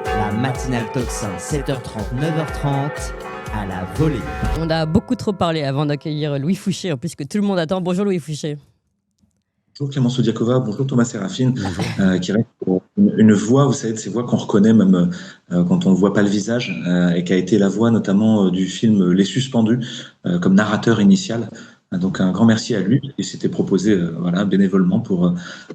La matinale Tocsin, 7h30, 9h30, à la volée. On a beaucoup trop parlé avant d'accueillir Louis Fouché, en plus que tout le monde attend. Bonjour Louis Fouché. Bonjour Clémence Odiakova, bonjour Thomas Sérafine, qui reste une voix, vous savez, de ces voix qu'on reconnaît même quand on ne voit pas le visage, et qui a été la voix notamment du film Les Suspendus, comme narrateur initial. Donc un grand merci à lui, qui s'était proposé bénévolement pour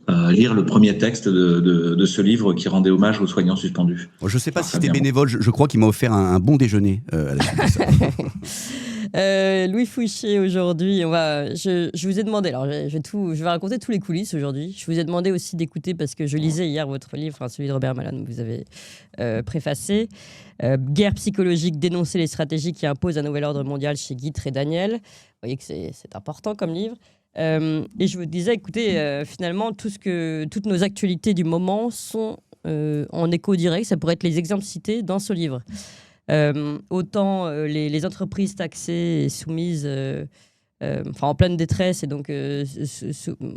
lire le premier texte de ce livre qui rendait hommage aux soignants suspendus. Je ne sais pas si c'était bénévole, je crois qu'il m'a offert un bon déjeuner à la suite de ça. Louis Fouché, aujourd'hui, je vous ai demandé, alors je vais raconter tous les coulisses aujourd'hui. Je vous ai demandé aussi d'écouter, parce que je lisais hier votre livre, celui de Robert Malone, que vous avez préfacé. Guerre psychologique, dénoncer les stratégies qui imposent un nouvel ordre mondial, chez Guy Trédaniel. Vous voyez que c'est important comme livre. Et je vous disais, écoutez, finalement, toutes nos actualités du moment sont en écho direct. Ça pourrait être les exemples cités dans ce livre. Autant les entreprises taxées et soumises en pleine détresse et donc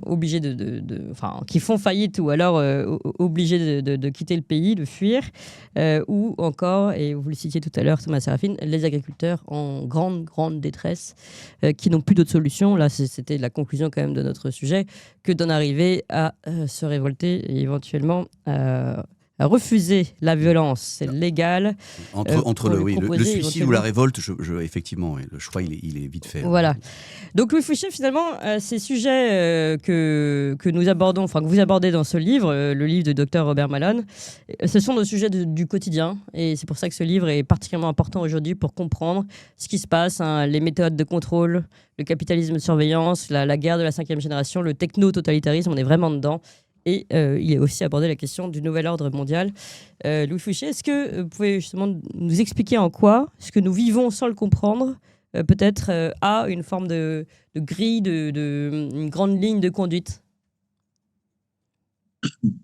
obligées qui font faillite ou alors obligées de quitter le pays, de fuir, ou encore, et vous le citiez tout à l'heure Thomas Sérafine, les agriculteurs en grande détresse qui n'ont plus d'autre solution. Là c'était la conclusion quand même de notre sujet, que d'en arriver à se révolter et éventuellement à refuser la violence. C'est légal. Entre le suicide ou la révolte, effectivement, le choix il est vite fait. Voilà. Donc Louis Fouché, finalement, ces sujets que nous abordons, que vous abordez dans ce livre, le livre de Dr Robert Malone, ce sont des sujets du quotidien, et c'est pour ça que ce livre est particulièrement important aujourd'hui pour comprendre ce qui se passe, les méthodes de contrôle, le capitalisme de surveillance, la guerre de la 5e génération, le techno-totalitarisme, on est vraiment dedans. Et il est aussi abordé la question du nouvel ordre mondial. Louis Fouché, est-ce que vous pouvez justement nous expliquer en quoi ce que nous vivons sans le comprendre peut-être a une forme de grille, une grande ligne de conduite?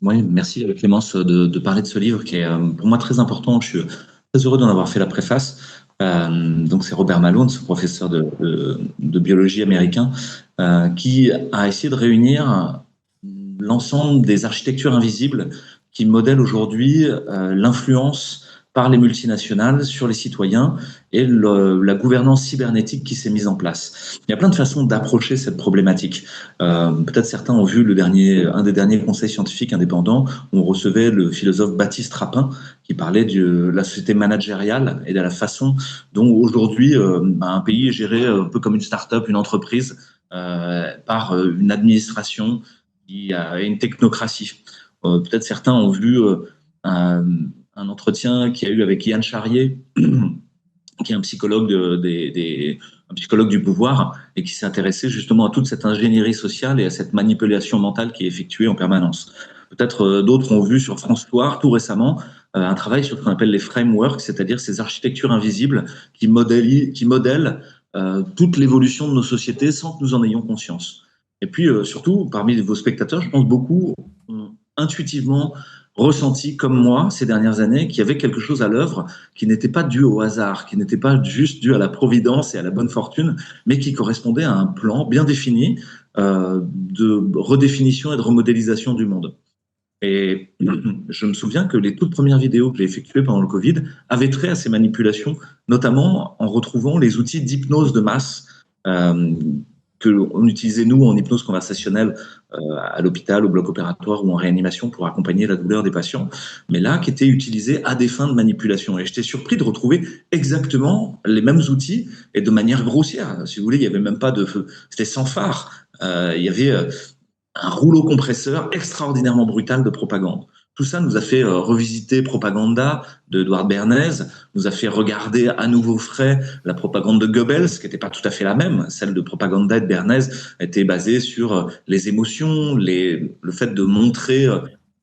Oui, merci Clémence de parler de ce livre qui est pour moi très important. Je suis très heureux d'en avoir fait la préface. Donc c'est Robert Malone, ce professeur de biologie américain, qui a essayé de réunir l'ensemble des architectures invisibles qui modèlent aujourd'hui l'influence par les multinationales sur les citoyens et la gouvernance cybernétique qui s'est mise en place. Il y a plein de façons d'approcher cette problématique. Peut-être certains ont vu un des derniers conseils scientifiques indépendants où on recevait le philosophe Baptiste Rapin qui parlait de la société managériale et de la façon dont aujourd'hui un pays est géré un peu comme une start-up, une entreprise, par une administration qui a une technocratie. Peut-être certains ont vu un entretien qu'il y a eu avec Yann Charrier, qui est un psychologue, un psychologue du pouvoir, et qui s'est intéressé justement à toute cette ingénierie sociale et à cette manipulation mentale qui est effectuée en permanence. Peut-être d'autres ont vu sur France Loire, tout récemment, un travail sur ce qu'on appelle les frameworks, c'est-à-dire ces architectures invisibles qui modèlent toute l'évolution de nos sociétés sans que nous en ayons conscience. Et puis, surtout, parmi vos spectateurs, je pense beaucoup ont intuitivement ressenti, comme moi, ces dernières années, qu'il y avait quelque chose à l'œuvre qui n'était pas dû au hasard, qui n'était pas juste dû à la providence et à la bonne fortune, mais qui correspondait à un plan bien défini de redéfinition et de remodélisation du monde. Et je me souviens que les toutes premières vidéos que j'ai effectuées pendant le Covid avaient trait à ces manipulations, notamment en retrouvant les outils d'hypnose de masse qu'on utilisait, nous, en hypnose conversationnelle à l'hôpital, au bloc opératoire ou en réanimation pour accompagner la douleur des patients, mais là, qui étaient utilisés à des fins de manipulation. Et j'étais surpris de retrouver exactement les mêmes outils et de manière grossière. Si vous voulez, il n'y avait même pas de feu. C'était sans phare. Il y avait un rouleau compresseur extraordinairement brutal de propagande. Tout ça nous a fait revisiter Propaganda de Edward Bernays, nous a fait regarder à nouveau frais la propagande de Goebbels, qui n'était pas tout à fait la même. Celle de Propaganda et de Bernays était basée sur les émotions, le fait de montrer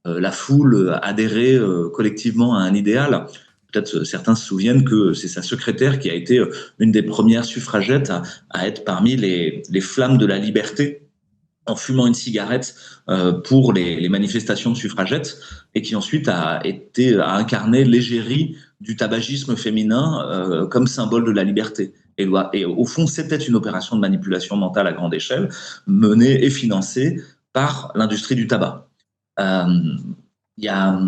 la foule adhérer collectivement à un idéal. Peut-être certains se souviennent que c'est sa secrétaire qui a été une des premières suffragettes à être parmi les flammes de la liberté, en fumant une cigarette pour les manifestations de suffragettes, et qui ensuite a incarné l'égérie du tabagisme féminin comme symbole de la liberté. Et au fond, c'était une opération de manipulation mentale à grande échelle, menée et financée par l'industrie du tabac. Il y a,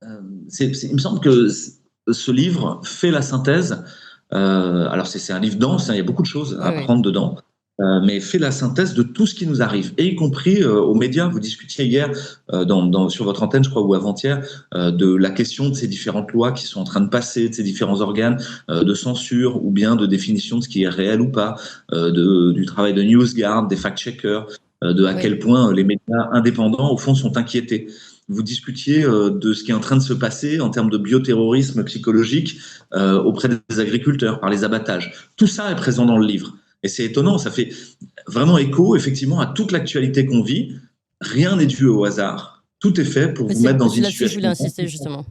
il me semble que ce livre fait la synthèse. Alors c'est un livre dense, hein, il y a beaucoup de choses à prendre dedans. Mais fait la synthèse de tout ce qui nous arrive, et y compris aux médias. Vous discutiez hier sur votre antenne, je crois, ou avant-hier, de la question de ces différentes lois qui sont en train de passer, de ces différents organes de censure ou bien de définition de ce qui est réel ou pas, du travail de NewsGuard, des fact-checkers, à quel point les médias indépendants, au fond, sont inquiétés. Vous discutiez de ce qui est en train de se passer en termes de bioterrorisme psychologique auprès des agriculteurs, par les abattages. Tout ça est présent dans le livre. Et c'est étonnant, ça fait vraiment écho, effectivement, à toute l'actualité qu'on vit. Rien n'est dû au hasard. Tout est fait pour vous mettre dans une situation... Je voulais insister, justement.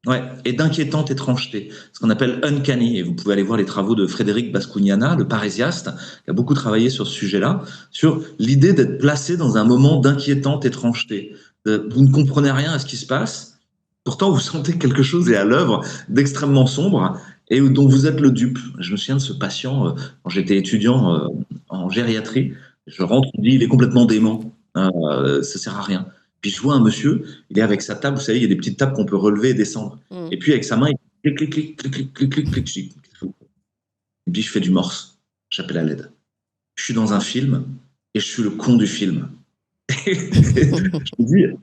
Ouais, et d'inquiétante étrangeté, ce qu'on appelle uncanny. Et vous pouvez aller voir les travaux de Frédéric Bascugnana, le parésiaste, qui a beaucoup travaillé sur ce sujet-là, sur l'idée d'être placé dans un moment d'inquiétante étrangeté. Vous ne comprenez rien à ce qui se passe, pourtant vous sentez que quelque chose est à l'œuvre d'extrêmement sombre, et dont vous êtes le dupe. Je me souviens de ce patient, quand j'étais étudiant en gériatrie, je rentre, on me dit, il est complètement dément, ça sert à rien. Puis je vois un monsieur, il est avec sa table, vous savez, il y a des petites tables qu'on peut relever et descendre. Et puis avec sa main, il clic, clic, clic, clic, clic, clic, clic, clic. Il me dit, je fais du morse, j'appelle à l'aide. Je suis dans un film, et je suis le con du film. Je me dis,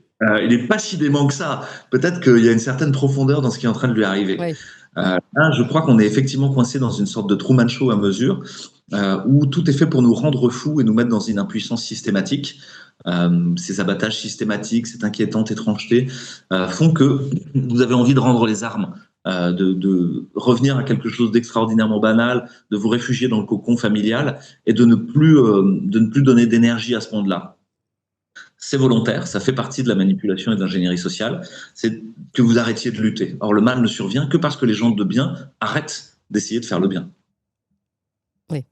il n'est pas si dément que ça. Peut-être qu'il y a une certaine profondeur dans ce qui est en train de lui arriver. Oui. Là, je crois qu'on est effectivement coincé dans une sorte de Truman Show à mesure, où tout est fait pour nous rendre fous et nous mettre dans une impuissance systématique. Ces abattages systématiques, cette inquiétante étrangeté font que vous avez envie de rendre les armes, de revenir à quelque chose d'extraordinairement banal, de vous réfugier dans le cocon familial et de ne plus donner d'énergie à ce monde-là. C'est volontaire, ça fait partie de la manipulation et de l'ingénierie sociale, c'est que vous arrêtiez de lutter. Or, le mal ne survient que parce que les gens de bien arrêtent d'essayer de faire le bien. Oui.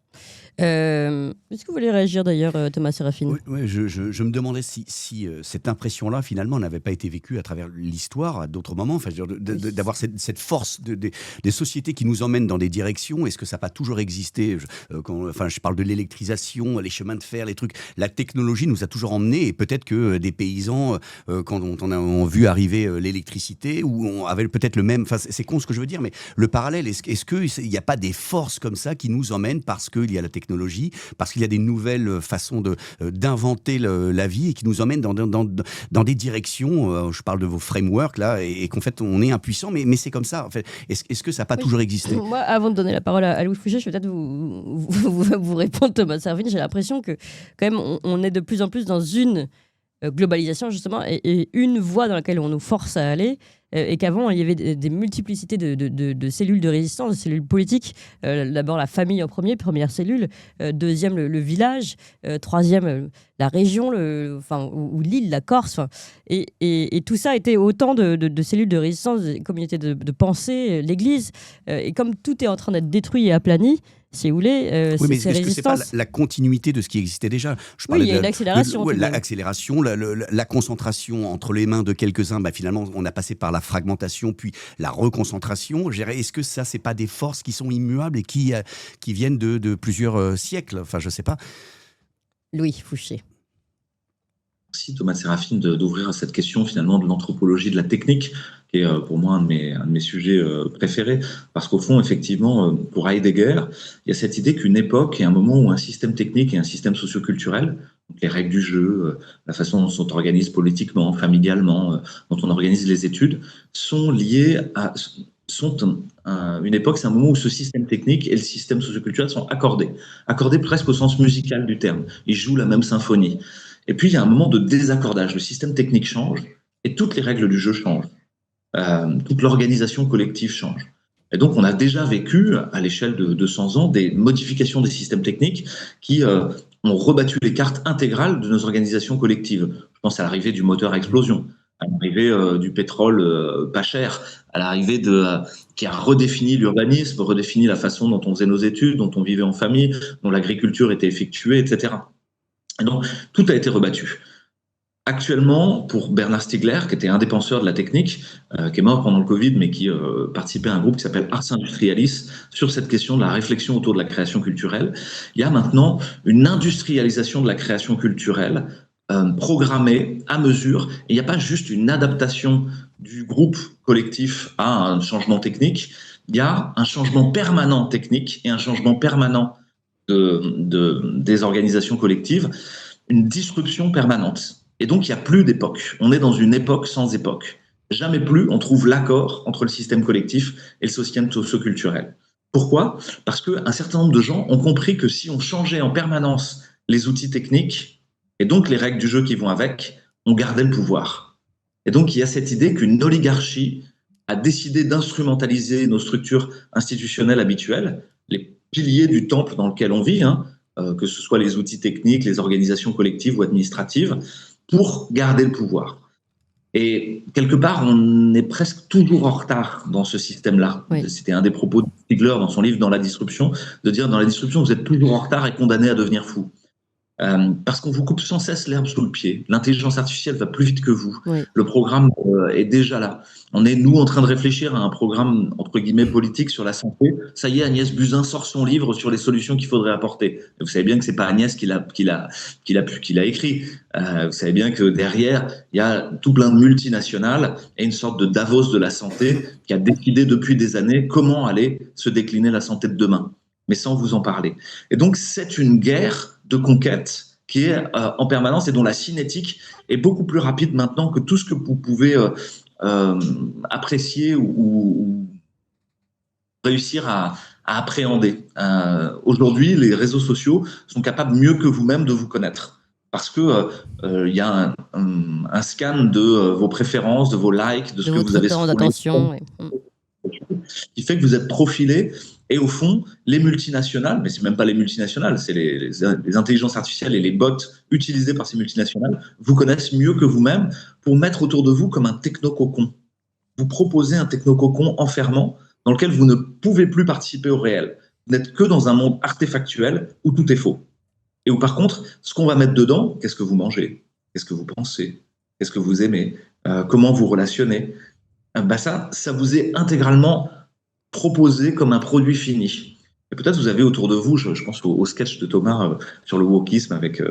Est-ce que vous voulez réagir d'ailleurs, Thomas Sérafine ? Oui, je me demandais si cette impression-là, finalement, n'avait pas été vécue à travers l'histoire, à d'autres moments, enfin, d'avoir cette force des sociétés qui nous emmènent dans des directions. Est-ce que ça n'a pas toujours existé ? Je parle de l'électrisation, les chemins de fer, les trucs. La technologie nous a toujours emmenés, et peut-être que des paysans, quand on a vu arriver l'électricité, ou on avait peut-être le même... Enfin, c'est con ce que je veux dire, mais le parallèle, est-ce qu'il n'y a pas des forces comme ça qui nous emmènent parce qu'il y a la technologie, parce qu'il y a des nouvelles façons d'inventer la vie et qui nous emmènent dans des directions, je parle de vos frameworks là, et qu'en fait on est impuissant, mais c'est comme ça en fait. Est-ce que ça n'a pas toujours existé ? Moi, avant de donner la parole à Louis Fouché, je vais peut-être vous répondre, Thomas Servine. J'ai l'impression que quand même on est de plus en plus dans une globalisation justement, et une voie dans laquelle on nous force à aller, et qu'avant il y avait des multiplicités de cellules de résistance, de cellules politiques. D'abord la famille en première cellule, deuxième le village, troisième la région, ou l'île, la Corse, et tout ça était autant de cellules de résistance, des communautés de pensée, l'église, et comme tout est en train d'être détruit et aplani, si vous voulez, oui, mais est-ce que c'est pas la continuité de ce qui existait déjà ? Oui, il y a une accélération. L'accélération, la concentration entre les mains de quelques-uns, finalement, on a passé par la fragmentation, puis la reconcentration. Est-ce que ça, c'est pas des forces qui sont immuables et qui viennent de plusieurs siècles ? Enfin, je sais pas. Louis Fouché. Merci Thomas Sérafine d'ouvrir à cette question finalement de l'anthropologie de la technique, qui est pour moi un de mes sujets préférés, parce qu'au fond, effectivement, pour Heidegger, il y a cette idée qu'une époque est un moment où un système technique et un système socioculturel, donc les règles du jeu, la façon dont on organise politiquement, familialement, dont on organise les études, sont liés à... une époque, c'est un moment où ce système technique et le système socioculturel sont accordés presque au sens musical du terme. Ils jouent la même symphonie. Et puis, il y a un moment de désaccordage. Le système technique change et toutes les règles du jeu changent. Toute l'organisation collective change. Et donc, on a déjà vécu, à l'échelle de 200 ans, des modifications des systèmes techniques qui ont rebattu les cartes intégrales de nos organisations collectives. Je pense à l'arrivée du moteur à explosion, à l'arrivée du pétrole pas cher, à l'arrivée qui a redéfini l'urbanisme, redéfini la façon dont on faisait nos études, dont on vivait en famille, dont l'agriculture était effectuée, etc. Et donc, tout a été rebattu. Actuellement, pour Bernard Stiegler, qui était un des penseurs de la technique, qui est mort pendant le Covid, mais qui participait à un groupe qui s'appelle Ars Industrialis, sur cette question de la réflexion autour de la création culturelle, il y a maintenant une industrialisation de la création culturelle programmée à mesure. Et il n'y a pas juste une adaptation du groupe collectif à un changement technique, il y a un changement permanent technique et un changement permanent des organisations collectives, une disruption permanente. Et donc, il n'y a plus d'époque. On est dans une époque sans époque. Jamais plus on trouve l'accord entre le système collectif et le système socio-culturel. Pourquoi ? Parce qu'un certain nombre de gens ont compris que si on changeait en permanence les outils techniques et donc les règles du jeu qui vont avec, on gardait le pouvoir. Et donc, il y a cette idée qu'une oligarchie a décidé d'instrumentaliser nos structures institutionnelles habituelles, les piliers du temple dans lequel on vit, que ce soit les outils techniques, les organisations collectives ou administratives, pour garder le pouvoir. Et quelque part, on est presque toujours en retard dans ce système-là. Oui. C'était un des propos de Stiegler dans son livre « Dans la disruption », de dire « dans la disruption, vous êtes toujours en retard et condamné à devenir fou ». Parce qu'on vous coupe sans cesse l'herbe sous le pied. L'intelligence artificielle va plus vite que vous. Oui. Le programme est déjà là. On est, nous, en train de réfléchir à un programme, entre guillemets, politique sur la santé. Ça y est, Agnès Buzyn sort son livre sur les solutions qu'il faudrait apporter. Et vous savez bien que c'est pas Agnès qui l'a écrit. Vous savez bien que derrière, il y a tout plein de multinationales et une sorte de Davos de la santé qui a décidé depuis des années comment allait se décliner la santé de demain, mais sans vous en parler. Et donc, c'est une guerre de conquête qui est en permanence et dont la cinétique est beaucoup plus rapide maintenant que tout ce que vous pouvez apprécier ou réussir à appréhender. Aujourd'hui, les réseaux sociaux sont capables mieux que vous-même de vous connaître parce que y a un scan de vos préférences, de vos likes, de ce que vous avez scrollé, d'attention, qui fait que vous êtes profilé. Et au fond, les multinationales, mais c'est même pas les multinationales, c'est les intelligences artificielles et les bots utilisés par ces multinationales, vous connaissent mieux que vous-même pour mettre autour de vous comme un technococon. Vous proposez un technococon enfermant dans lequel vous ne pouvez plus participer au réel. Vous n'êtes que dans un monde artefactuel où tout est faux. Et où par contre, ce qu'on va mettre dedans, qu'est-ce que vous mangez ? Qu'est-ce que vous pensez ? Qu'est-ce que vous aimez ? Comment vous relationnez ? Ça vous est intégralement proposé comme un produit fini. Et peut-être vous avez autour de vous, je pense au sketch de Thomas sur le wokisme avec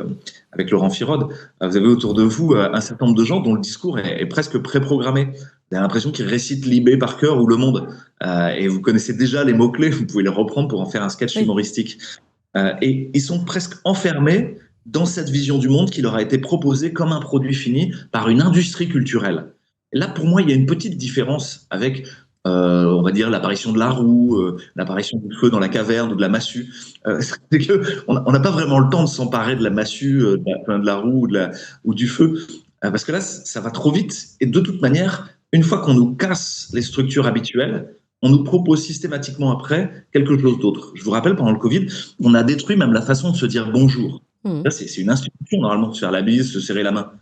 Laurent Firode, vous avez autour de vous un certain nombre de gens dont le discours est presque préprogrammé. Vous avez l'impression qu'ils récitent Libé par cœur ou Le Monde. Et vous connaissez déjà les mots-clés, vous pouvez les reprendre pour en faire un sketch humoristique. Et ils sont presque enfermés dans cette vision du monde qui leur a été proposée comme un produit fini par une industrie culturelle. Et là, pour moi, il y a une petite différence avec on va dire l'apparition de la roue, l'apparition du feu dans la caverne ou de la massue. C'est qu'on n'a pas vraiment le temps de s'emparer de la massue, de la roue ou du feu, parce que là, ça va trop vite. Et de toute manière, une fois qu'on nous casse les structures habituelles, on nous propose systématiquement après quelque chose d'autre. Je vous rappelle, pendant le Covid, on a détruit même la façon de se dire bonjour. Là, c'est une institution, normalement, de se faire la bise, se serrer la main.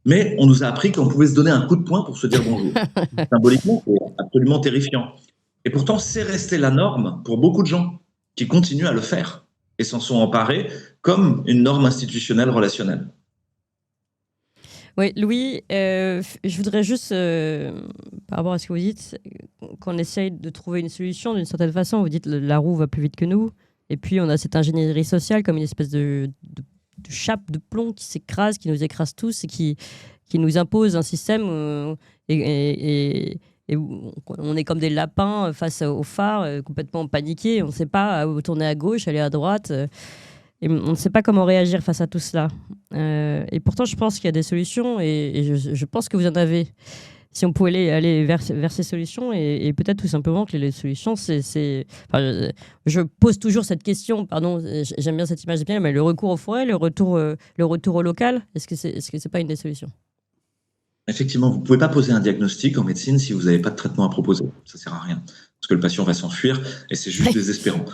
Mais on nous a appris qu'on pouvait se donner un coup de poing pour se dire bonjour. Symboliquement, c'est absolument terrifiant. Et pourtant, c'est resté la norme pour beaucoup de gens qui continuent à le faire et s'en sont emparés comme une norme institutionnelle relationnelle. Oui, Louis, je voudrais juste, par rapport à ce que vous dites, qu'on essaye de trouver une solution d'une certaine façon. Vous dites la roue va plus vite que nous. Et puis, on a cette ingénierie sociale comme une espèce de chape de plomb qui s'écrase, qui nous écrase tous et qui nous impose un système et on est comme des lapins face au phare, complètement paniqués. On ne sait pas où tourner à gauche, aller à droite. Et on ne sait pas comment réagir face à tout cela. Et pourtant, je pense qu'il y a des solutions et je pense que vous en avez. Si on pouvait aller vers ces solutions et peut-être tout simplement que les solutions, je pose toujours cette question, pardon, j'aime bien cette image, mais le recours aux forêts, le retour au local, est-ce que c'est pas une des solutions ? Effectivement, vous ne pouvez pas poser un diagnostic en médecine si vous n'avez pas de traitement à proposer. Ça ne sert à rien, parce que le patient va s'enfuir et c'est juste désespérant.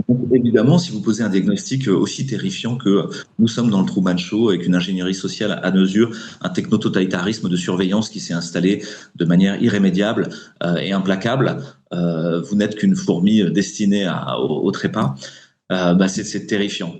Donc, évidemment, si vous posez un diagnostic aussi terrifiant que nous sommes dans le Truman Show avec une ingénierie sociale à mesure, un techno-totalitarisme de surveillance qui s'est installé de manière irrémédiable et implacable, vous n'êtes qu'une fourmi destinée au trépas, c'est terrifiant.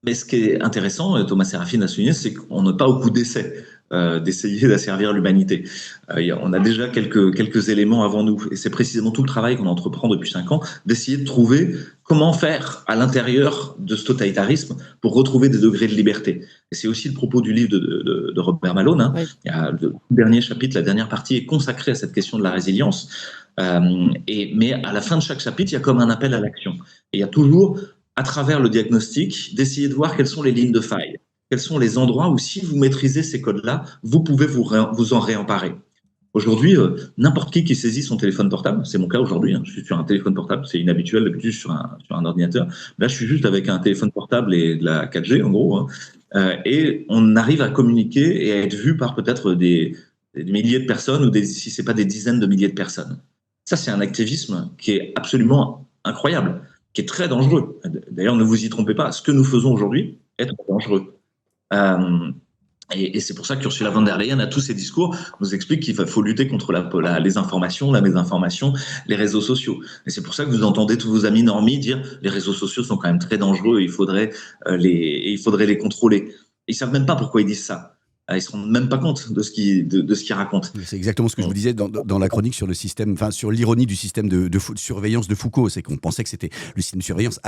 Mais ce qui est intéressant, Thomas Sérafine a souligné, c'est qu'on n'est pas au coup d'essai. d'essayer d'asservir l'humanité. On a déjà quelques éléments avant nous, et c'est précisément tout le travail qu'on entreprend depuis 5 ans, d'essayer de trouver comment faire à l'intérieur de ce totalitarisme pour retrouver des degrés de liberté. Et c'est aussi le propos du livre de Robert Malone. Hein. Oui. Il y a le dernier chapitre, la dernière partie est consacrée à cette question de la résilience. Mais à la fin de chaque chapitre, il y a comme un appel à l'action. Et il y a toujours, à travers le diagnostic, d'essayer de voir quelles sont les lignes de faille, quels sont les endroits où, si vous maîtrisez ces codes-là, vous pouvez vous en réemparer. Aujourd'hui, n'importe qui saisit son téléphone portable, c'est mon cas aujourd'hui, hein, je suis sur un téléphone portable, c'est inhabituel, d'habitude je suis sur un ordinateur. Là, je suis juste avec un téléphone portable et de la 4G, en gros, hein, et on arrive à communiquer et à être vu par peut-être des milliers de personnes, ou si ce n'est pas des dizaines de milliers de personnes. Ça, c'est un activisme qui est absolument incroyable, qui est très dangereux. D'ailleurs, ne vous y trompez pas, ce que nous faisons aujourd'hui est très dangereux. Et c'est pour ça qu'Ursula von der Leyen, à tous ses discours, nous explique qu'il faut lutter contre les informations, la mésinformation, les réseaux sociaux. Et c'est pour ça que vous entendez tous vos amis normies dire les réseaux sociaux sont quand même très dangereux et il faudrait les contrôler. Ils savent même pas pourquoi ils disent ça. Ils se rendent même pas compte de ce qu'ils racontent. C'est exactement ce que je vous disais dans la chronique sur le système, enfin sur l'ironie du système de surveillance de Foucault, c'est qu'on pensait que c'était le système de surveillance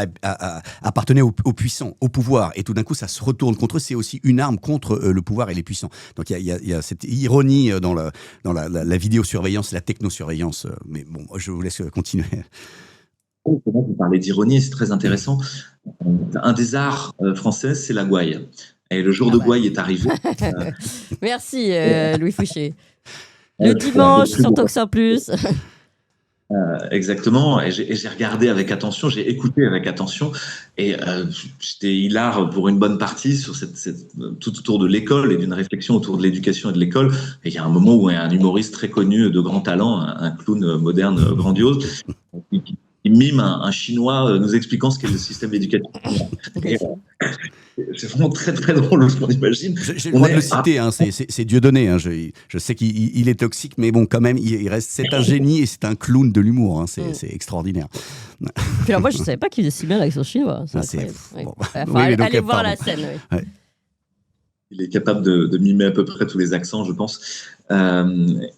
appartenait aux puissants, au pouvoir, et tout d'un coup ça se retourne contre eux. C'est aussi une arme contre le pouvoir et les puissants. Donc il y a cette ironie dans la vidéosurveillance, la technosurveillance. Mais bon, je vous laisse continuer. Vous parlez d'ironie, c'est très intéressant. Un des arts français, c'est la gouaille. Et le jour de gouaille est arrivé. Merci Louis Fouché. Le dimanche sur Toxin Plus. Exactement. Et j'ai regardé avec attention, j'ai écouté avec attention. Et j'étais hilar pour une bonne partie sur tout autour de l'école et d'une réflexion autour de l'éducation et de l'école. Et il y a un moment où un humoriste très connu, de grand talent, un clown moderne grandiose, il mime un Chinois nous expliquant ce qu'est le système éducatif. C'est vraiment très très drôle ce qu'on imagine. J'ai le droit de le citer, hein, c'est Dieudonné. Hein, je sais qu'il est toxique, mais bon, quand même, c'est un génie et c'est un clown de l'humour. Hein, c'est extraordinaire. Puis alors moi, je ne savais pas qu'il faisait si bien l'accent chinois. Allez voir la scène. Oui. Ouais. Il est capable de mimer à peu près tous les accents, je pense.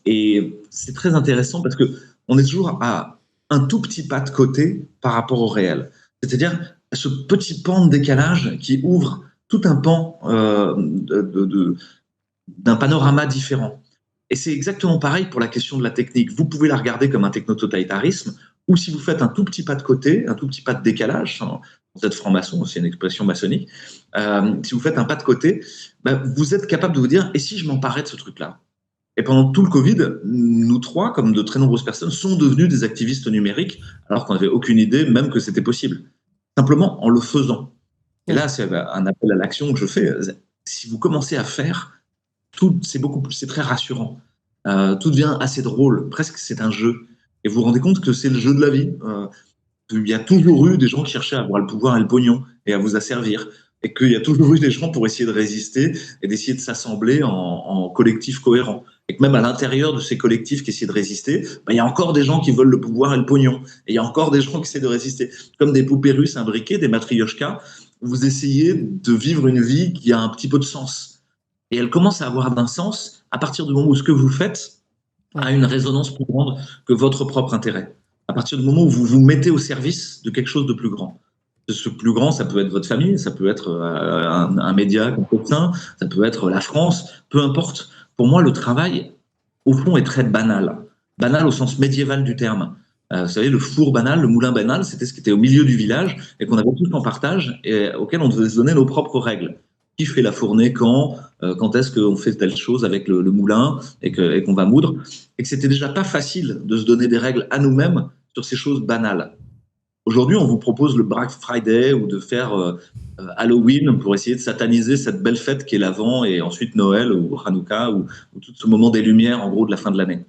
Et c'est très intéressant parce qu'on est toujours à un tout petit pas de côté par rapport au réel. C'est-à-dire ce petit pan de décalage qui ouvre tout un pan d'un panorama différent. Et c'est exactement pareil pour la question de la technique. Vous pouvez la regarder comme un techno-totalitarisme, ou si vous faites un tout petit pas de côté, un tout petit pas de décalage, vous êtes franc-maçon, c'est une expression maçonnique, si vous faites un pas de côté, vous êtes capable de vous dire « et si je m'emparais de ce truc-là » Et pendant tout le Covid, nous trois, comme de très nombreuses personnes, sont devenus des activistes numériques, alors qu'on n'avait aucune idée même que c'était possible. Simplement en le faisant. Et là, c'est un appel à l'action que je fais. Si vous commencez à faire, c'est très rassurant. Tout devient assez drôle. Presque, c'est un jeu. Et vous vous rendez compte que c'est le jeu de la vie. Il y a toujours eu des gens qui cherchaient à avoir le pouvoir et le pognon et à vous asservir. Et qu'il y a toujours eu des gens pour essayer de résister et d'essayer de s'assembler en collectif cohérent. Et que même à l'intérieur de ces collectifs qui essaient de résister, il y a encore des gens qui veulent le pouvoir et le pognon. Et il y a encore des gens qui essaient de résister. Comme des poupées russes imbriquées, des matrioshkas, vous essayez de vivre une vie qui a un petit peu de sens. Et elle commence à avoir d'un sens à partir du moment où ce que vous faites a une résonance plus grande que votre propre intérêt. À partir du moment où vous vous mettez au service de quelque chose de plus grand. Ce plus grand, ça peut être votre famille, ça peut être un média comme Toxin, ça peut être la France, peu importe. Pour moi, le travail, au fond, est très banal. Banal au sens médiéval du terme. Vous savez, le four banal, le moulin banal, c'était ce qui était au milieu du village et qu'on avait tous en partage et auquel on devait se donner nos propres règles. Qui fait la fournée quand est-ce qu'on fait telle chose avec le moulin et qu'on va moudre. Et que c'était déjà pas facile de se donner des règles à nous-mêmes sur ces choses banales. Aujourd'hui, on vous propose le Black Friday ou de faire Halloween pour essayer de sataniser cette belle fête qu'est l'Avent et ensuite Noël ou Hanouka ou tout ce moment des Lumières, en gros, de la fin de l'année.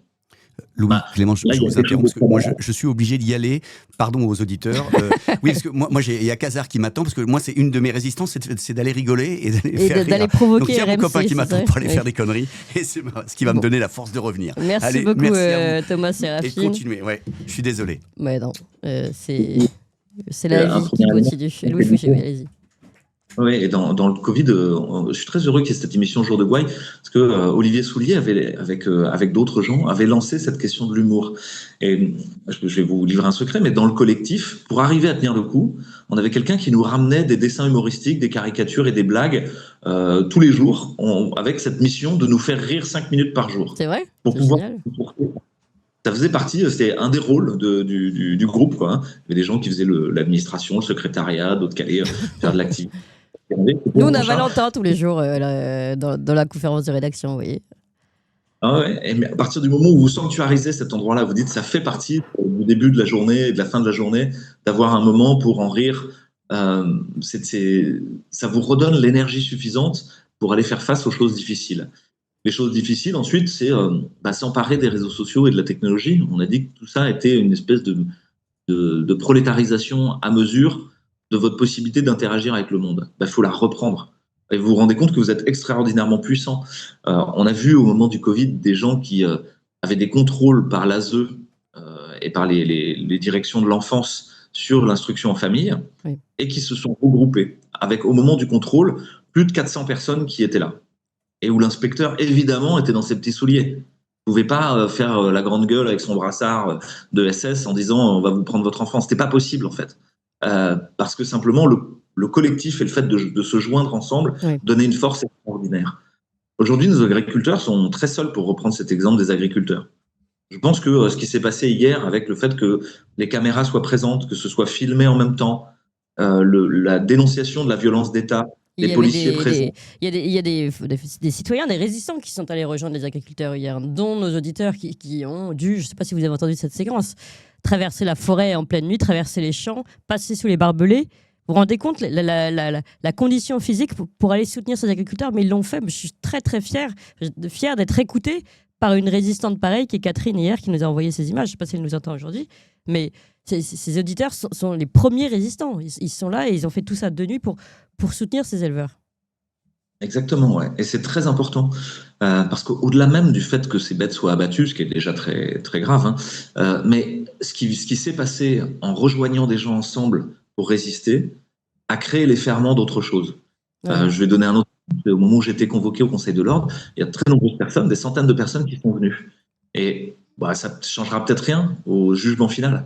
Louis, Clément, je vous interromps parce que moi, je suis obligé d'y aller. Pardon aux auditeurs. Oui, parce que moi, il y a Kazar qui m'attend parce que moi, c'est une de mes résistances, c'est d'aller rigoler et d'aller provoquer. Donc il y a mon copain qui m'attend pour aller faire des conneries et c'est ce qui va me donner la force de revenir. Merci beaucoup, Thomas Séraphine. Et continuez. Ouais, je suis désolé. Ouais, non, c'est la vie qui continue. Louis Fouché, oui, allez-y. Oui, et dans le Covid, je suis très heureux qu'il y ait cette émission Jour de Gouaille, parce que Olivier Soulier avec d'autres gens, avait lancé cette question de l'humour. Et je vais vous livrer un secret, mais dans le collectif, pour arriver à tenir le coup, on avait quelqu'un qui nous ramenait des dessins humoristiques, des caricatures et des blagues tous les jours, avec cette mission de nous faire rire 5 minutes par jour. C'est vrai? Pour C'est pouvoir génial. Ça faisait partie, c'était un des rôles du groupe, quoi, hein. Il y avait des gens qui faisaient l'administration, le secrétariat, d'autres qui allaient faire de l'activité. Nous, on a Valentin tous les jours dans la conférence de rédaction, vous voyez. Ah ouais, mais à partir du moment où vous sanctuarisez cet endroit-là, vous dites ça fait partie du début de la journée et de la fin de la journée, d'avoir un moment pour en rire. Ça vous redonne l'énergie suffisante pour aller faire face aux choses difficiles. Les choses difficiles, ensuite, c'est s'emparer des réseaux sociaux et de la technologie. On a dit que tout ça était une espèce de prolétarisation à mesure de votre possibilité d'interagir avec le monde. Il faut la reprendre. Et vous vous rendez compte que vous êtes extraordinairement puissant. On a vu au moment du Covid des gens qui avaient des contrôles par l'ASE et par les directions de l'enfance sur l'instruction en famille, oui, et qui se sont regroupés avec, au moment du contrôle, plus de 400 personnes qui étaient là. Et où l'inspecteur, évidemment, était dans ses petits souliers. Il ne pouvait pas faire la grande gueule avec son brassard de SS en disant « on va vous prendre votre enfant ». Ce n'était pas possible, en fait. Parce que simplement, le collectif et le fait de se joindre ensemble oui, donnait une force extraordinaire. Aujourd'hui, nos agriculteurs sont très seuls, pour reprendre cet exemple des agriculteurs. Je pense que ce qui s'est passé hier avec le fait que les caméras soient présentes, que ce soit filmé en même temps, la dénonciation de la violence d'État, les policiers présents. Il y a des citoyens, des résistants qui sont allés rejoindre les agriculteurs hier, dont nos auditeurs qui ont dû, je ne sais pas si vous avez entendu cette séquence, traverser la forêt en pleine nuit, traverser les champs, passer sous les barbelés. Vous vous rendez compte la condition physique pour aller soutenir ces agriculteurs, mais ils l'ont fait. Je suis très très fière d'être écoutée par une résistante pareille qui est Catherine hier, qui nous a envoyé ces images. Je ne sais pas si elle nous entend aujourd'hui, mais ces auditeurs sont les premiers résistants. Ils sont là et ils ont fait tout ça de nuit pour soutenir ces éleveurs. Exactement, ouais. Et c'est très important, parce qu'au-delà même du fait que ces bêtes soient abattues, ce qui est déjà très, très grave, hein, mais ce qui s'est passé en rejoignant des gens ensemble pour résister a créé les ferments d'autre chose. Ouais. Je vais donner un autre. Au moment où j'étais convoqué au Conseil de l'Ordre, il y a très nombreuses personnes, des centaines de personnes qui sont venues. Et ça ne changera peut-être rien au jugement final.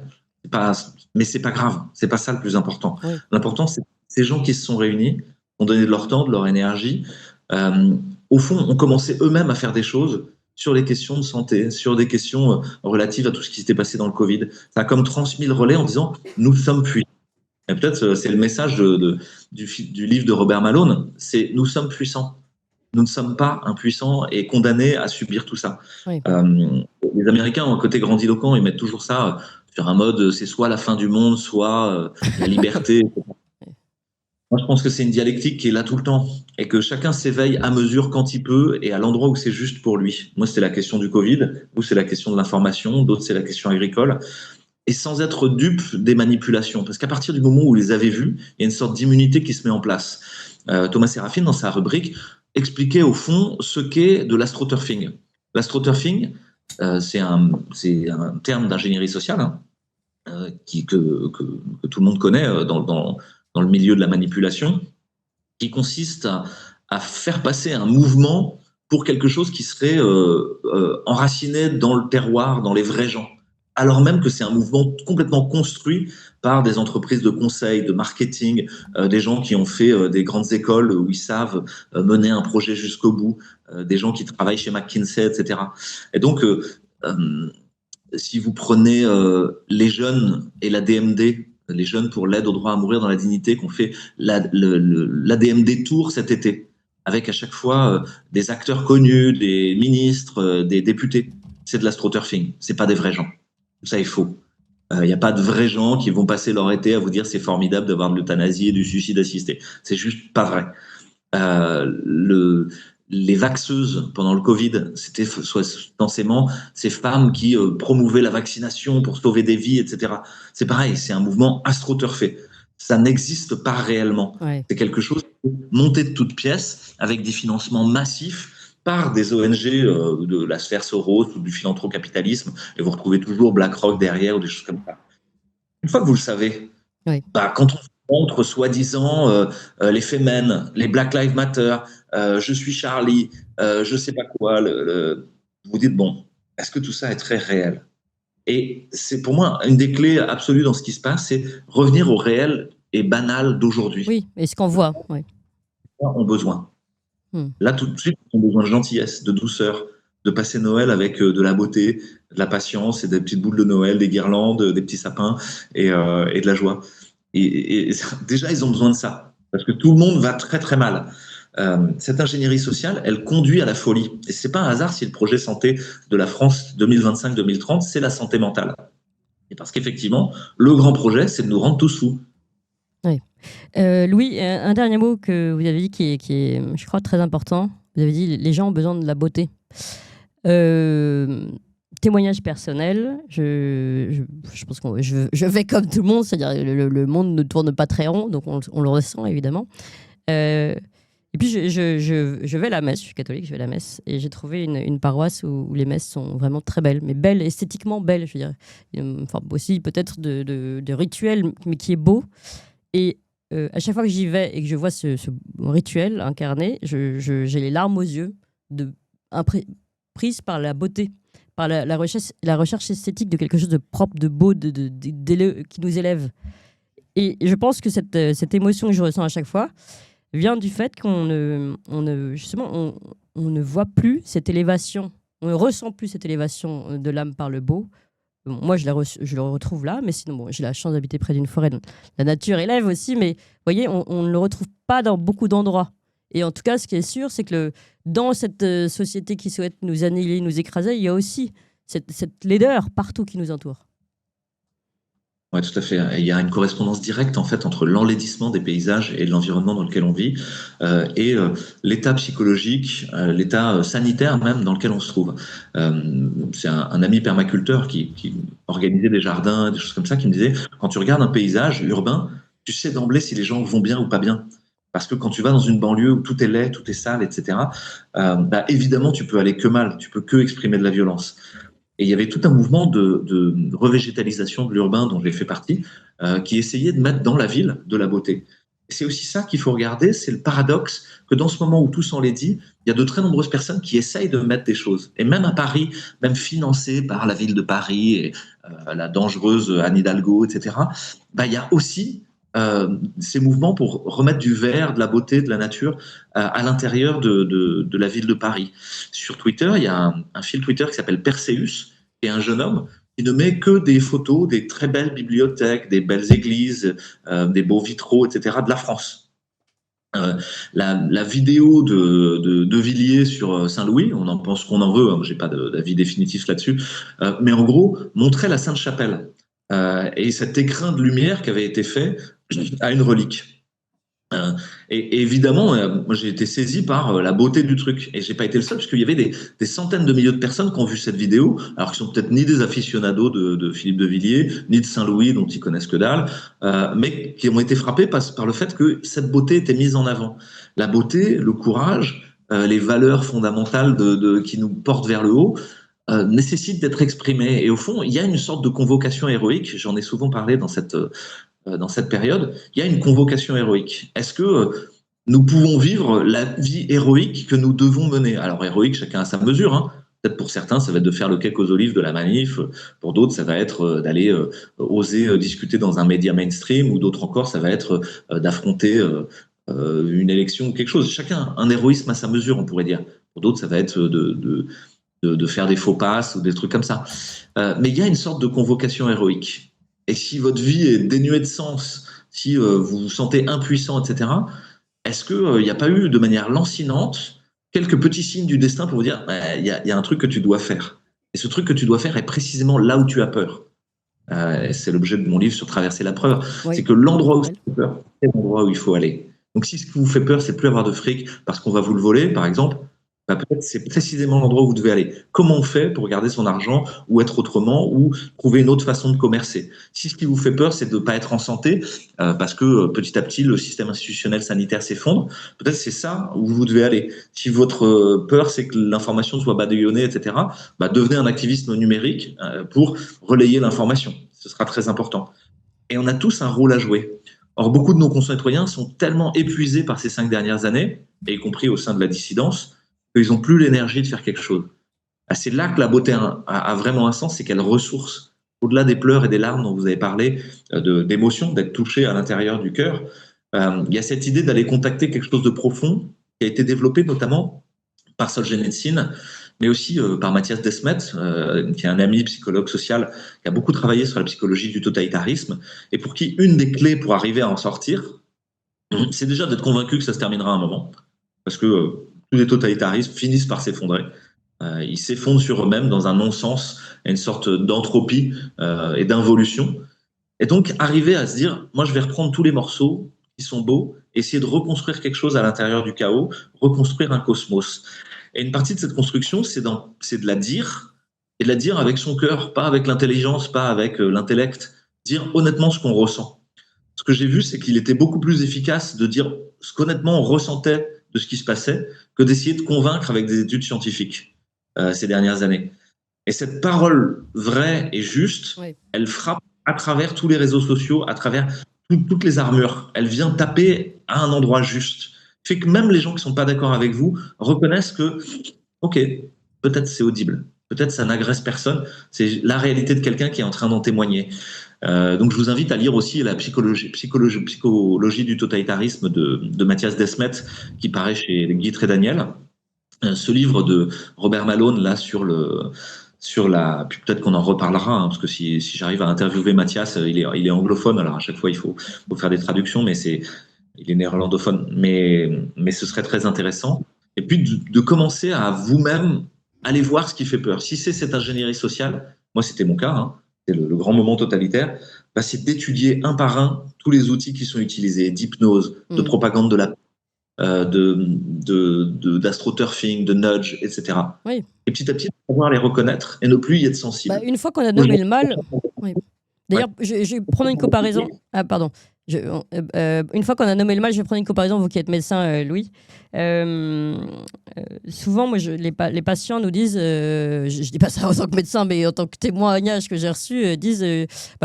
Mais c'est pas grave, c'est pas ça le plus important. Oui. L'important, c'est ces gens qui se sont réunis, ont donné de leur temps, de leur énergie, au fond, ont commencé eux-mêmes à faire des choses sur les questions de santé, sur des questions relatives à tout ce qui s'était passé dans le Covid. Ça a comme transmis le relais en disant « nous sommes puissants ». Et peut-être c'est le message du livre de Robert Malone, c'est « nous sommes puissants ». Nous ne sommes pas impuissants et condamnés à subir tout ça. Oui. Les Américains ont un côté grandiloquent, ils mettent toujours ça sur un mode, c'est soit la fin du monde, soit la liberté. Moi, je pense que c'est une dialectique qui est là tout le temps et que chacun s'éveille à mesure quand il peut et à l'endroit où c'est juste pour lui. Moi, c'était la question du Covid, vous, c'est la question de l'information, d'autres, c'est la question agricole. Et sans être dupe des manipulations. Parce qu'à partir du moment où vous les avez vues, il y a une sorte d'immunité qui se met en place. Thomas Séraphin, dans sa rubrique, expliquait au fond ce qu'est de l'astroturfing. L'astroturfing, c'est un terme d'ingénierie sociale, hein, que tout le monde connaît dans le milieu de la manipulation, qui consiste à faire passer un mouvement pour quelque chose qui serait enraciné dans le terroir, dans les vrais gens, alors même que c'est un mouvement complètement construit par des entreprises de conseil, de marketing, des gens qui ont fait des grandes écoles où ils savent mener un projet jusqu'au bout, des gens qui travaillent chez McKinsey, etc. Et donc, si vous prenez les jeunes et la DMD, les jeunes pour l'aide au droit à mourir dans la dignité, qu'on fait l'ADMD Tour cet été, avec à chaque fois des acteurs connus, des ministres, des députés, c'est de l'astroturfing, c'est pas des vrais gens. Tout ça est faux. Il n'y a pas de vrais gens qui vont passer leur été à vous dire c'est formidable d'avoir de l'euthanasie et du suicide assisté. C'est juste pas vrai. Les vaxeuses pendant le Covid, c'était essentiellement ces femmes qui promouvaient la vaccination pour sauver des vies, etc. C'est pareil, c'est un mouvement astroturfé. Ça n'existe pas réellement. Ouais. C'est quelque chose monté de toutes pièces avec des financements massifs par des ONG de la sphère Soros ou du philanthrocapitalisme, et vous retrouvez toujours BlackRock derrière ou des choses comme ça. Une fois que vous le savez, Oui. quand on fait contre, soi-disant, les Femen, les Black Lives Matter, je suis Charlie, je sais pas quoi. Vous dites, bon, est-ce que tout ça est très réel? Et c'est pour moi une des clés absolues dans ce qui se passe, c'est revenir au réel et banal d'aujourd'hui. Oui, et ce qu'on voit. Oui. Ont besoin. Là, tout de suite, ils ont besoin de gentillesse, de douceur, de passer Noël avec de la beauté, de la patience et des petites boules de Noël, des guirlandes, des petits sapins et de la joie. Et déjà, ils ont besoin de ça parce que tout le monde va très très mal. Cette ingénierie sociale, elle conduit à la folie. Et c'est pas un hasard si le projet santé de la France 2025-2030, c'est la santé mentale. Et parce qu'effectivement, le grand projet, c'est de nous rendre tous fous. Oui. Louis, un dernier mot que vous avez dit qui est, je crois, très important. Vous avez dit les gens ont besoin de la beauté. Témoignage personnel, je pense que je vais comme tout le monde, c'est-à-dire le monde ne tourne pas très rond, donc on le ressent évidemment. Et puis je vais à la messe, je suis catholique, je vais à la messe, et j'ai trouvé une paroisse où les messes sont vraiment très belles, mais belles, esthétiquement belles, je veux dire. Enfin, aussi peut-être de rituel, mais qui est beau. Et à chaque fois que j'y vais et que je vois ce rituel incarné, j'ai les larmes aux yeux, prises par la beauté, par la recherche esthétique de quelque chose de propre, de beau, qui nous élève. Et je pense que cette émotion que je ressens à chaque fois vient du fait qu'on ne voit plus cette élévation, on ne ressent plus cette élévation de l'âme par le beau. Bon, moi, je le retrouve là, mais sinon, j'ai la chance d'habiter près d'une forêt. La nature élève aussi, mais vous voyez, on ne le retrouve pas dans beaucoup d'endroits. Et en tout cas, ce qui est sûr, c'est que dans cette société qui souhaite nous annihiler, nous écraser, il y a aussi cette laideur partout qui nous entoure. Oui, tout à fait. Il y a une correspondance directe en fait entre l'enlaidissement des paysages et de l'environnement dans lequel on vit et l'état psychologique, l'état sanitaire même dans lequel on se trouve. C'est un ami permaculteur qui organisait des jardins, des choses comme ça, qui me disait, quand tu regardes un paysage urbain, tu sais d'emblée si les gens vont bien ou pas bien. Parce que quand tu vas dans une banlieue où tout est laid, tout est sale, etc., évidemment, tu peux aller que mal, tu peux que exprimer de la violence. Et il y avait tout un mouvement de revégétalisation de l'urbain dont j'ai fait partie, qui essayait de mettre dans la ville de la beauté. Et c'est aussi ça qu'il faut regarder, c'est le paradoxe que dans ce moment où tout s'enlaidit, il y a de très nombreuses personnes qui essayent de mettre des choses. Et même à Paris, même financées par la ville de Paris et la dangereuse Anne Hidalgo, etc., il y a aussi ces mouvements pour remettre du vert, de la beauté, de la nature à l'intérieur de la ville de Paris. Sur Twitter, il y a un fil Twitter qui s'appelle Perseus, et un jeune homme qui ne met que des photos des très belles bibliothèques, des belles églises, des beaux vitraux, etc., de la France. La vidéo de Villiers sur Saint-Louis, on en pense qu'on en veut, hein, j'ai pas d'avis définitif là-dessus, mais en gros, montrait la Sainte-Chapelle. Et cet écrin de lumière qui avait été fait à une relique. Et évidemment, moi j'ai été saisi par la beauté du truc. Et j'ai pas été le seul, parce qu'il y avait des centaines de milliers de personnes qui ont vu cette vidéo, alors qu'ils sont peut-être ni des aficionados de Philippe de Villiers, ni de Saint-Louis, dont ils connaissent que dalle, mais qui ont été frappés par le fait que cette beauté était mise en avant. La beauté, le courage, les valeurs fondamentales qui nous portent vers le haut, nécessitent d'être exprimées. Et au fond, il y a une sorte de convocation héroïque, j'en ai souvent parlé dans cette période, il y a une convocation héroïque. Est-ce que nous pouvons vivre la vie héroïque que nous devons mener? Alors héroïque, chacun à sa mesure, hein. Peut-être pour certains, ça va être de faire le cake aux olives de la manif, pour d'autres, ça va être d'aller oser discuter dans un média mainstream, ou d'autres encore, ça va être d'affronter une élection ou quelque chose. Chacun, un héroïsme à sa mesure, on pourrait dire. Pour d'autres, ça va être de faire des faux passes ou des trucs comme ça. Mais il y a une sorte de convocation héroïque. Et si votre vie est dénuée de sens, si vous vous sentez impuissant, etc., est-ce qu'il n'y a pas eu de manière lancinante quelques petits signes du destin pour vous dire il y a un truc que tu dois faire. Et ce truc que tu dois faire est précisément là où tu as peur. C'est l'objet de mon livre sur Traverser la peur. Oui. C'est que l'endroit où tu as peur, c'est l'endroit où il faut aller. Donc si ce qui vous fait peur, c'est de plus avoir de fric parce qu'on va vous le voler, par exemple, peut-être c'est précisément l'endroit où vous devez aller. Comment on fait pour garder son argent ou être autrement ou trouver une autre façon de commercer? Si ce qui vous fait peur, c'est de ne pas être en santé parce que petit à petit, le système institutionnel sanitaire s'effondre, peut-être c'est ça où vous devez aller. Si votre peur, c'est que l'information soit badigeonnée, etc., devenez un activiste numérique pour relayer l'information. Ce sera très important. Et on a tous un rôle à jouer. Or, beaucoup de nos concitoyens sont tellement épuisés par ces 5 dernières années, et y compris au sein de la dissidence, qu'ils n'ont plus l'énergie de faire quelque chose. C'est là que la beauté a vraiment un sens, c'est qu'elle ressource. Au-delà des pleurs et des larmes dont vous avez parlé, d'émotions, d'être touché à l'intérieur du cœur, il y a cette idée d'aller contacter quelque chose de profond qui a été développé notamment par Solzhenitsyn, mais aussi par Mathias Desmet, qui est un ami psychologue social, qui a beaucoup travaillé sur la psychologie du totalitarisme, et pour qui une des clés pour arriver à en sortir, c'est déjà d'être convaincu que ça se terminera à un moment, parce que tous les totalitarismes finissent par s'effondrer. Ils s'effondrent sur eux-mêmes dans un non-sens, une sorte d'entropie et d'involution. Et donc, arriver à se dire, moi, je vais reprendre tous les morceaux qui sont beaux, essayer de reconstruire quelque chose à l'intérieur du chaos, reconstruire un cosmos. Et une partie de cette construction, c'est de la dire, et de la dire avec son cœur, pas avec l'intelligence, pas avec l'intellect, dire honnêtement ce qu'on ressent. Ce que j'ai vu, c'est qu'il était beaucoup plus efficace de dire ce qu'honnêtement on ressentait de ce qui se passait, que d'essayer de convaincre avec des études scientifiques ces dernières années. Et cette parole vraie et juste, oui, elle frappe à travers tous les réseaux sociaux, à travers toutes les armures. Elle vient taper à un endroit juste. Fait que même les gens qui ne sont pas d'accord avec vous reconnaissent que, ok, peut-être c'est audible, peut-être ça n'agresse personne, c'est la réalité de quelqu'un qui est en train d'en témoigner. Donc je vous invite à lire aussi la psychologie du totalitarisme de Mathias Desmet, qui paraît chez Guy Trédaniel. Ce livre de Robert Malone, là, sur la... Peut-être qu'on en reparlera, hein, parce que si j'arrive à interviewer Mathias, il est anglophone, alors à chaque fois il faut faire des traductions, mais il est néerlandophone, mais ce serait très intéressant. Et puis de commencer à vous-même aller voir ce qui fait peur. Si c'est cette ingénierie sociale, moi c'était mon cas, hein, c'est le grand moment totalitaire, bah, c'est d'étudier un par un tous les outils qui sont utilisés, d'hypnose, de propagande de la d'astroturfing, de nudge, etc. Oui. Et petit à petit, pouvoir les reconnaître et ne plus y être sensible. Une fois qu'on a nommé le mal... Oui. D'ailleurs, je vais prendre une comparaison. Ah, pardon. Une fois qu'on a nommé le mal, je vais prendre une comparaison, vous qui êtes médecin, Louis. Souvent, moi, les patients nous disent, je dis pas ça en tant que médecin, mais en tant que témoignage que j'ai reçu, disent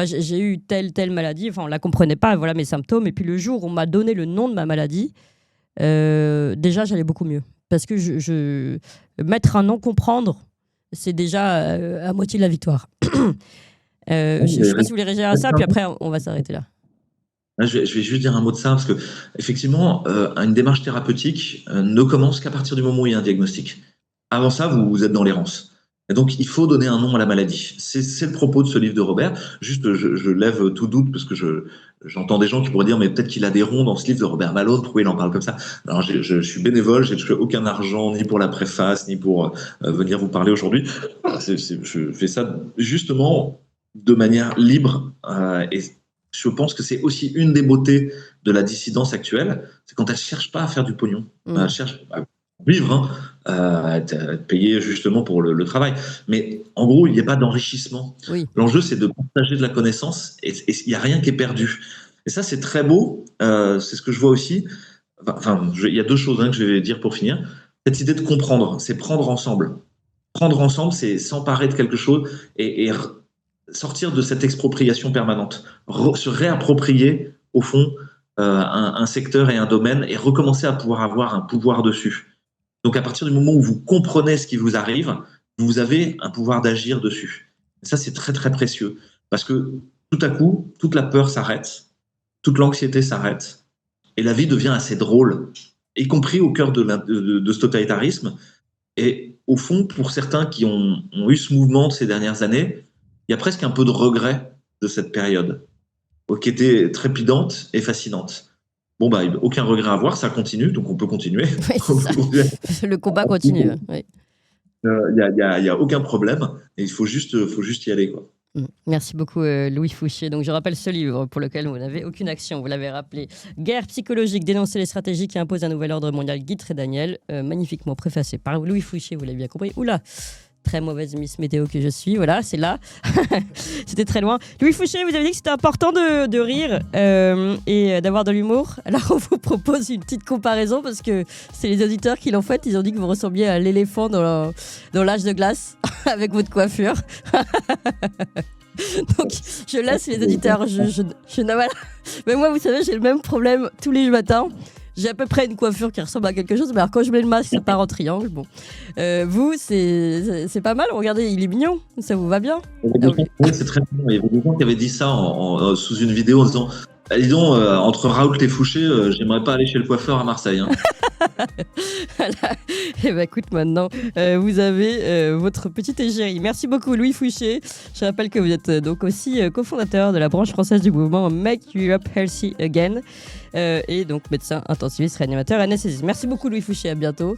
j'ai eu telle maladie, enfin on la comprenait pas, voilà mes symptômes, et puis le jour où on m'a donné le nom de ma maladie, déjà j'allais beaucoup mieux. Parce que mettre un nom, comprendre, c'est déjà à moitié de la victoire. Je ne sais pas si vous voulez réagir à ça, puis après on va s'arrêter là. Je vais juste dire un mot de ça, parce que effectivement, une démarche thérapeutique ne commence qu'à partir du moment où il y a un diagnostic. Avant ça, vous êtes dans l'errance. Et donc, il faut donner un nom à la maladie. C'est le propos de ce livre de Robert. Juste, je lève tout doute, parce que j'entends des gens qui pourraient dire, mais peut-être qu'il a des ronds dans ce livre de Robert Malone, pourquoi il en parle comme ça? Alors, je suis bénévole, je n'ai touché aucun argent, ni pour la préface, ni pour venir vous parler aujourd'hui. Je fais ça justement de manière libre, et je pense que c'est aussi une des beautés de la dissidence actuelle, c'est quand elle ne cherche pas à faire du pognon, elle cherche à vivre, à être payé justement pour le travail. Mais en gros, il n'y a pas d'enrichissement. Oui. L'enjeu, c'est de partager de la connaissance, et il n'y a rien qui est perdu. Et ça, c'est très beau, c'est ce que je vois aussi. Il y a deux choses que je vais dire pour finir. Cette idée de comprendre, c'est prendre ensemble. Prendre ensemble, c'est s'emparer de quelque chose et sortir de cette expropriation permanente, se réapproprier au fond un secteur et un domaine et recommencer à pouvoir avoir un pouvoir dessus. Donc à partir du moment où vous comprenez ce qui vous arrive, vous avez un pouvoir d'agir dessus. Et ça, c'est très très précieux, parce que tout à coup, toute la peur s'arrête, toute l'anxiété s'arrête, et la vie devient assez drôle, y compris au cœur de ce totalitarisme. Et au fond, pour certains qui ont eu ce mouvement de ces dernières années, il y a presque un peu de regret de cette période, qui était trépidante et fascinante. Bon, aucun regret à avoir, ça continue, donc on peut continuer. Oui, le combat continue. Oui. Il y a aucun problème, et il faut juste y aller, quoi. Merci beaucoup, Louis Fouchier. Donc, je rappelle ce livre pour lequel vous n'avez aucune action. Vous l'avez rappelé. Guerre psychologique, dénoncer les stratégies qui imposent un nouvel ordre mondial. Guy Trédaniel, magnifiquement préfacé par Louis Fouchier, vous l'avez bien compris. Oula, très mauvaise Miss Météo que je suis. Voilà, c'est là. C'était très loin. Louis Fouchier, vous avez dit que c'était important de rire et d'avoir de l'humour. Alors, on vous propose une petite comparaison, parce que c'est les auditeurs qui l'ont fait. Ils ont dit que vous ressembliez à l'éléphant dans l'âge de glace avec votre coiffure. Donc, je laisse les auditeurs. Voilà. Mais moi, vous savez, j'ai le même problème tous les matins. J'ai à peu près une coiffure qui ressemble à quelque chose, mais alors quand je mets le masque, ça part en triangle. Bon. Vous, c'est pas mal. Regardez, il est mignon. Ça vous va bien? Oui, c'est très bien. Il y avait des gens qui avaient dit ça sous une vidéo en disant dis donc, entre Raoult et Fouché, j'aimerais pas aller chez le coiffeur à Marseille. Hein. Voilà. Et bah écoute, maintenant, vous avez votre petite égérie. Merci beaucoup, Louis Fouché. Je rappelle que vous êtes donc aussi cofondateur de la branche française du mouvement Make Europe Healthy Again et donc médecin intensiviste réanimateur anesthésiste. Merci beaucoup, Louis Fouché. À bientôt.